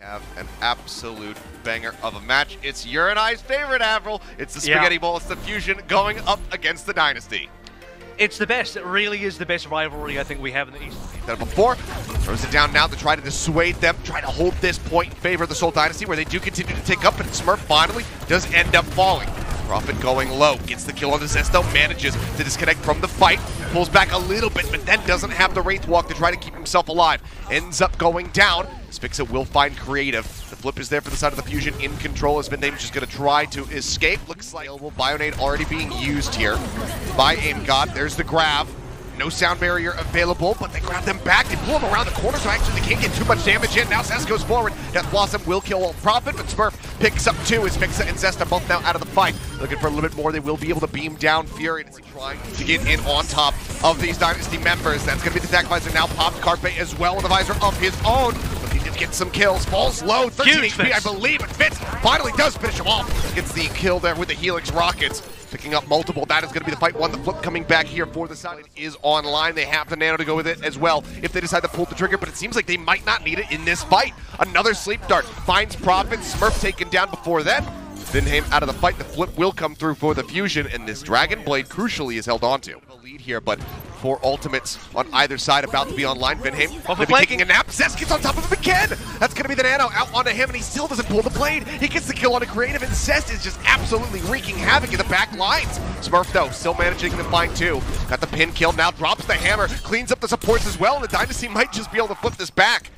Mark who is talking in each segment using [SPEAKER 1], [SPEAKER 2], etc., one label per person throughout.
[SPEAKER 1] Have an absolute banger of a match. It's your and I's favorite, Avril. It's the Spaghetti Bowl. It's the Fusion going up against the Dynasty.
[SPEAKER 2] It's the best. It really is the best rivalry I think we have in the East.
[SPEAKER 1] Done it before. Throws it down now to try to dissuade them, try to hold this point in favor of the Seoul Dynasty, where they do continue to take up, and Smurf finally does end up falling. Prophet going low, gets the kill on the Zesto, manages to disconnect from the fight, pulls back a little bit, but then doesn't have the Wraith Walk to try to keep himself alive. Ends up going down. Spixa will find creative. The flip is there for the side of the Fusion, in control as Vindame's just going to try to escape. Looks like Bionade already being used here by AimGod. There's the grab. No sound barrier available, but they grab them back. They pull them around the corner, so actually they can't get too much damage in. Now Zest goes forward. Death Blossom will kill Prophet, but Smurf picks up two as Spixa and Zest are both now out of the fight. Looking for a little bit more. They will be able to beam down Fury. Trying to get in on top of these Dynasty members. That's going to be the attack visor now. Popped Carpe as well with the visor of his own. Looking to get some kills. Falls low. 13 HP, I believe. And Fitz finally does finish him off. Gets the kill there with the Helix Rockets. Picking up multiple. That is going to be the fight one. The flip coming back here for the side. It is online. They have the nano to go with it as well if they decide to pull the trigger, but it seems like they might not need it in this fight. Another sleep dart finds Prophet. Smurf taken down before then. Vinhame out of the fight. The flip will come through for the Fusion, and this Dragon Blade crucially is held onto. A lead here, but four ultimates on either side about to be online. Vinhame going to be taking a nap. Zest gets on top of him again. That's going to be the nano out onto him, and he still doesn't pull the blade. He gets the kill on a creative, and Zest is just absolutely wreaking havoc in the back lines. Smurf, though, still managing to find two. Got the pin kill, now drops the hammer, cleans up the supports as well, and the Dynasty might just be able to flip this back.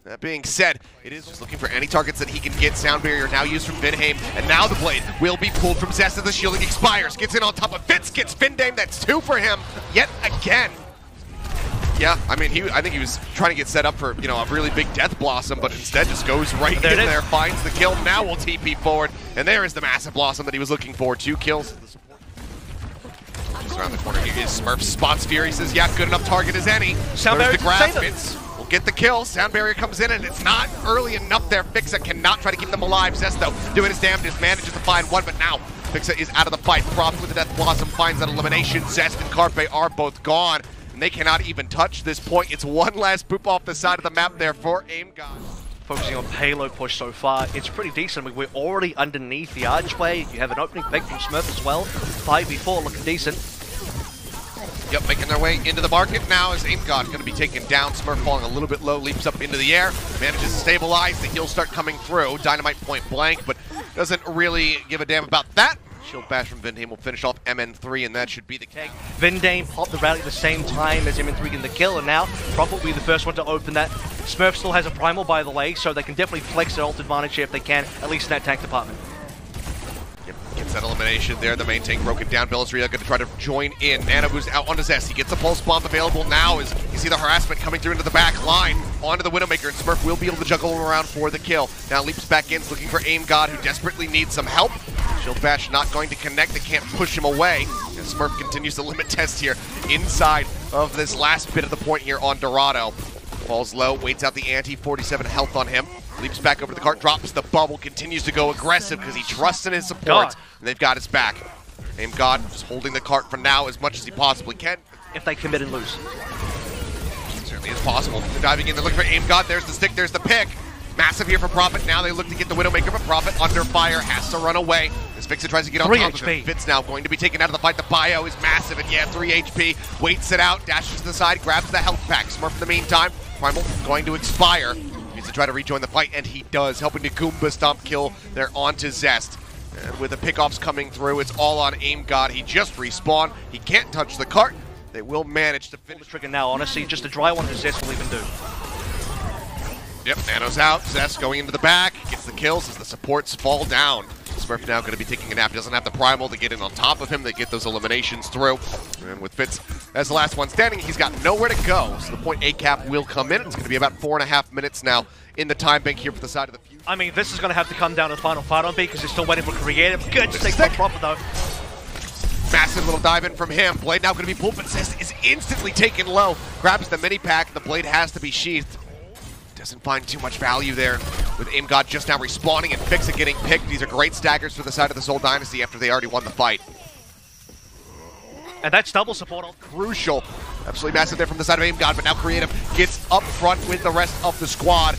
[SPEAKER 1] That being said, it is just looking for any targets that he can get. Sound barrier now used from Vinhame, and now the blade will be pulled from Zest as the shielding expires. Gets in on top of Fitz, gets Vindame. That's two for him yet again. Yeah, I mean, I think he was trying to get set up for, you know, a really big Death Blossom, but instead just goes right in there, finds the kill. Now will TP forward, and there is the massive Blossom that he was looking for. 2 kills. Just around the corner here is Smurf, spots Fury, says, yeah, good enough target as any.
[SPEAKER 2] Sound barrier
[SPEAKER 1] the grab. Fitz will get the kill. Sound barrier comes in, and it's not early enough there. Fixa cannot try to keep them alive. Zesto doing his damnedest, manages to find one, but now Fixa is out of the fight. Prophet with the Death Blossom finds that elimination. Zest and Carpe are both gone. They cannot even touch this point. It's one last poop off the side of the map there for AimGod.
[SPEAKER 2] Focusing on payload push so far, it's pretty decent. I mean, we're already underneath the archway. You have an opening pick from Smurf as well. 5v4 looking decent.
[SPEAKER 1] Yep, making their way into the market now as AimGod going to be taken down. Smurf falling a little bit low, leaps up into the air, manages to stabilize. The heals start coming through. Dynamite point blank, but doesn't really give a damn about that. Shield bash from Vindame will finish off MN3, and that should be the cake.
[SPEAKER 2] Vindame popped the rally at the same time as MN3 getting the kill, and now Prophet will be the first one to open that. Smurf still has a primal, by the way, so they can definitely flex their ult advantage here if they can, at least in that tank department.
[SPEAKER 1] Yep, gets that elimination there. The main tank broken down. Bellisria going to try to join in. Nano boost out onto Zest. He gets a pulse bomb available now as you see the harassment coming through into the back line. Onto the Widowmaker, and Smurf will be able to juggle him around for the kill. Now leaps back in, looking for AimGod, who desperately needs some help. Shield bash not going to connect. They can't push him away. And Smurf continues to limit test here inside of this last bit of the point here on Dorado. Falls low, waits out the ante, 47 health on him. Leaps back over the cart, drops the bubble, continues to go aggressive because he trusts in his supports, and they've got his back. AimGod just holding the cart for now as much as he possibly can.
[SPEAKER 2] If they commit and lose.
[SPEAKER 1] Certainly is possible. They're diving in, they're looking for AimGod. There's the stick, there's the pick. Massive here for Prophet. Now they look to get the Widowmaker, but Prophet under fire, has to run away. As Fixa tries to get on top of him. Fitz now going to be taken out of the fight. The bio is massive, and yeah, 3 HP. Waits it out, dashes to the side, grabs the health pack. Smurf in the meantime. Primal going to expire. Needs to try to rejoin the fight, and he does. Helping to Goomba stomp kill there onto Zest. And with the pickoffs coming through, it's all on AimGod. He just respawned. He can't touch the cart. They will manage to finish
[SPEAKER 2] the trigger now. Honestly, just a dry one to Zest will even do.
[SPEAKER 1] Yep, Nano's out. Zest going into the back. Gets the kills as the supports fall down. Smurf now going to be taking a nap. Doesn't have the primal to get in on top of him. They get those eliminations through. And with Fitz as the last one standing, he's got nowhere to go. So the point A cap will come in. It's going to be about 4.5 minutes now in the time bank here for the side of the Fusion.
[SPEAKER 2] I mean, this is going to have to come down to the final fight on B because they're still waiting for creative. Good stick from Prophet though.
[SPEAKER 1] Massive little dive in from him. Blade now going to be pulled, but Zest is instantly taken low. Grabs the mini pack. The blade has to be sheathed. Doesn't find too much value there with AimGod just now respawning and Fixa getting picked. These are great staggers for the side of the Seoul Dynasty after they already won the fight.
[SPEAKER 2] And that's double support.
[SPEAKER 1] Crucial. Absolutely massive there from the side of AimGod, but now Creative gets up front with the rest of the squad.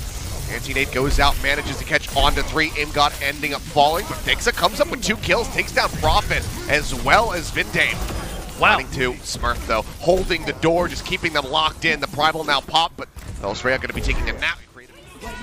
[SPEAKER 1] Anti-Nate goes out, manages to catch on to 3. Imgod ending up falling, but Fixa comes up with 2 kills, takes down Prophet as well as Vindame.
[SPEAKER 2] Wow.
[SPEAKER 1] Running to Smurf though, holding the door, just keeping them locked in. The Primal now pop, but Elsrea going to be taking a nap.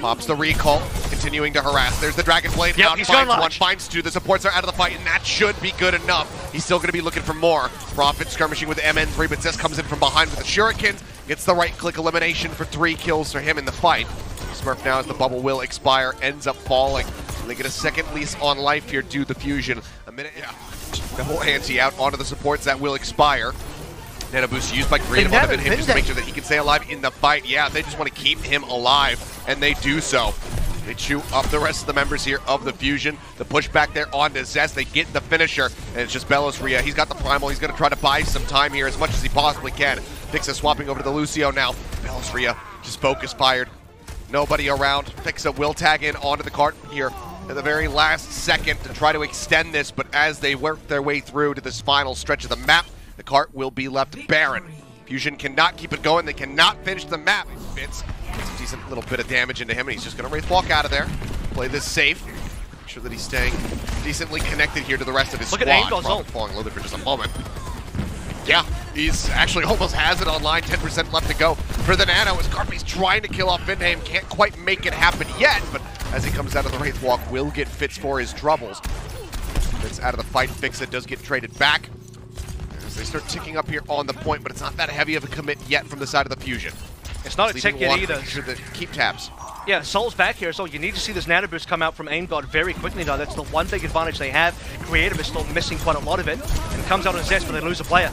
[SPEAKER 1] Pops the recall, continuing to harass. There's the Dragon Blade
[SPEAKER 2] yep,
[SPEAKER 1] out,
[SPEAKER 2] he's
[SPEAKER 1] finds
[SPEAKER 2] going
[SPEAKER 1] one, finds 2. The supports are out of the fight, and that should be good enough. He's still going to be looking for more. Prophet skirmishing with MN3, but Zest comes in from behind with the Shurikens. Gets the right-click elimination for 3 kills for him in the fight. Smurf now, as the bubble will expire, ends up falling. And they get a second lease on life here due to the fusion. A minute, yeah. The whole anti out onto the supports that will expire. Nano boost used by Creative on him just to make sure that he can stay alive in the fight. Yeah, they just want to keep him alive, and they do so. They chew up the rest of the members here of the fusion. The push back there onto Zest. They get the finisher, and it's just Belosria. He's got the primal. He's going to try to buy some time here as much as he possibly can. Fixa swapping over to the Lucio now. Belosria just focus fired. Nobody around. Fixa will tag in onto the cart here at the very last second to try to extend this, but as they work their way through to this final stretch of the map, the cart will be left barren. Fusion cannot keep it going. They cannot finish the map. Fitz gets a decent little bit of damage into him, and he's just going to Wraithwalk out of there. Play this safe. Make sure that he's staying decently connected here to the rest of his squad.
[SPEAKER 2] Look at Angel's ult.
[SPEAKER 1] Falling loaded for just a moment. Yeah, he's actually almost has it online. 10% left to go for the Nano as Carpe's trying to kill off Vindame. Can't quite make it happen yet, but as he comes out of the Wraithwalk, will get Fitz for his troubles. Fitz out of the fight. Fixa does get traded back. They start ticking up here on the point, but it's not that heavy of a commit yet from the side of the fusion.
[SPEAKER 2] It's not a tick yet either.
[SPEAKER 1] Sure that keep tabs.
[SPEAKER 2] Yeah, Soul's back here, so you need to see this nano boost come out from Aimgod very quickly now. That's the one big advantage they have. Creative is still missing quite a lot of it, and comes out on Zest, but they lose a player.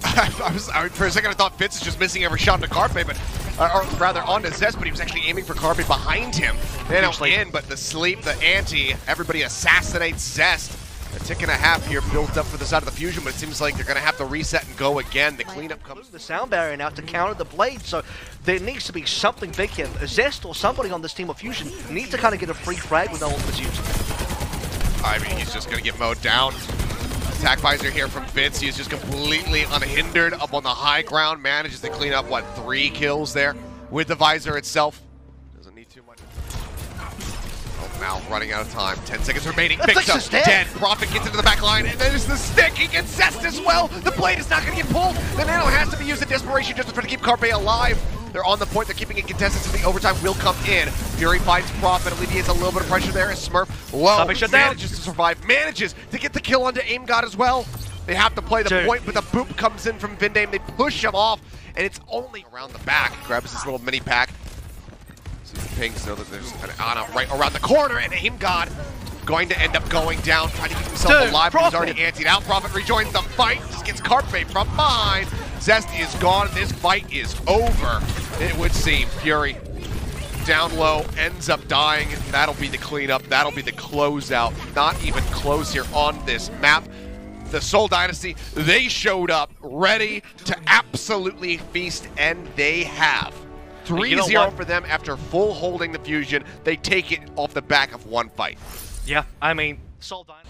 [SPEAKER 1] For a second I thought Fitz is just missing every shot to Carpe, but or rather onto Zest, but he was actually aiming for Carpe behind him. Nano in, but the sleep, the anti, everybody assassinates Zest. A tick and a half here built up for the side of the fusion, but it seems like they're going to have to reset and go again. The cleanup comes.
[SPEAKER 2] The sound barrier now to counter the blade, so there needs to be something big here. Zest or somebody on this team of fusion needs to kind of get a free frag with all of this used.
[SPEAKER 1] I mean, he's just going to get mowed down. Attack visor here from Fitz. He's just completely unhindered up on the high ground. Manages to clean up, what, 3 kills there with the visor itself. Doesn't need too much. Now running out of time. 10 seconds remaining. Picks up. Dead. Prophet gets into the back line, and there's the stick. He gets Zest as well. The blade is not going to get pulled. The Nano has to be used in desperation just to try to keep Carpe alive. They're on the point. They're keeping it contested, so the overtime will come in. Fury finds Prophet. Alleviates a little bit of pressure there as Smurf low. Manages to survive. Manages to get the kill onto Aimgod as well. They have to play the point, but the boop comes in from Vindame. They push him off, and it's only around the back. Grabs this little mini pack. Pings know that there's an Ana right around the corner, and Aimgod going to end up going down, trying to keep himself alive. He's already antied out. Prophet rejoins the fight, just gets Carpe from behind. Zest is gone. This fight is over, it would seem. Fury down low, ends up dying. That'll be the cleanup. That'll be the closeout. Not even close here on this map. The Seoul Dynasty, they showed up ready to absolutely feast, and they have. 3-0 for them after full holding the fusion. They take it off the back of one fight.
[SPEAKER 2] Yeah, I mean, Seoul Dynasty.